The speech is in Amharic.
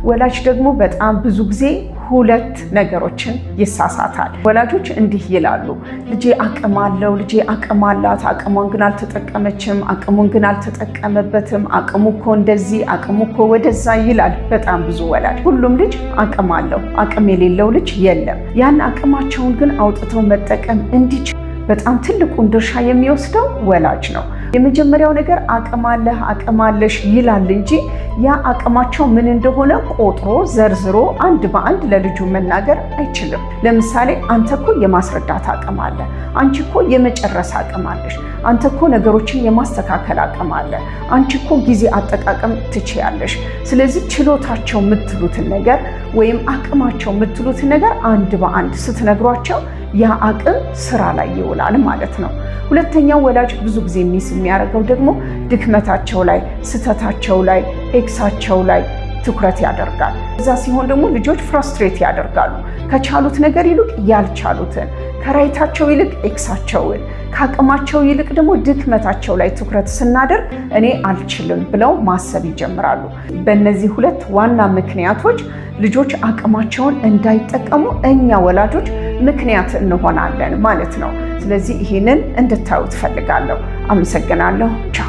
ወላጅ ደግሞ በጣም ብዙ ጊዜ ሁለት ነገሮችን ይሳሳታል። ወላጆች እንዲህ ይላሉ፣ ልጄ አቅም አለው፣ ልጄ አቅም አላት፣ አቅሟን ግን አልተጠቀመችም፣ አቅሙን ግን አልተጠቀመበትም፣ አቅሙ እኮ እንደዚህ፣ አቅሙ እኮ ወደዛ ይላል በጣም ብዙ ወላጅ። ሁሉም ልጅ አቅም አለው፣ አቅም የሌለው ልጅ የለም። ያን አቅማቸውን ግን አውጥተው መጠቀም እንዲችሉ በጣም ትልቁን ድርሻ የሚወስደው ወላጅ ነው። የመጀመሪያው ነገር አቅም አለህ፣ አቅም አለሽ ይላል እንጂ ያ አቅማቸው ምን እንደሆነ ቆጥሮ ዘርዝሮ አንድ በአንድ ለልጁ መናገር አይችልም። ለምሳሌ አንተ እኮ የማስረዳት አቅም አለ፣ አንቺ እኮ የመጨረስ አቅም አለሽ፣ አንተ እኮ ነገሮችን የማስተካከል አቅም አለ፣ አንቺ እኮ ጊዜ አጠቃቀም ትችያለሽ። ስለዚህ ችሎታቸው የምትሉትን ነገር ወይም አቅማቸው የምትሉትን ነገር አንድ በአንድ ስትነግሯቸው ያ አቅም ስራ ላይ ይውላል ማለት ነው። ሁለተኛው ወላጅ ብዙ ጊዜ ሚስ የሚያደርገው ደግሞ ድክመታቸው ላይ፣ ስህተታቸው ላይ፣ ኤክሳቸው ላይ ትኩረት ያደርጋል። እዛ ሲሆን ደግሞ ልጆች ፍራስትሬት ያደርጋሉ። ከቻሉት ነገር ይልቅ ያልቻሉትን፣ ከራይታቸው ይልቅ ኤክሳቸውን፣ ከአቅማቸው ይልቅ ደግሞ ድክመታቸው ላይ ትኩረት ስናደርግ እኔ አልችልም ብለው ማሰብ ይጀምራሉ። በእነዚህ ሁለት ዋና ምክንያቶች ልጆች አቅማቸውን እንዳይጠቀሙ እኛ ወላጆች ምክንያት እንሆናለን ማለት ነው። ስለዚህ ይህንን እንድታዩት ፈልጋለሁ። አመሰግናለሁ። ቻው።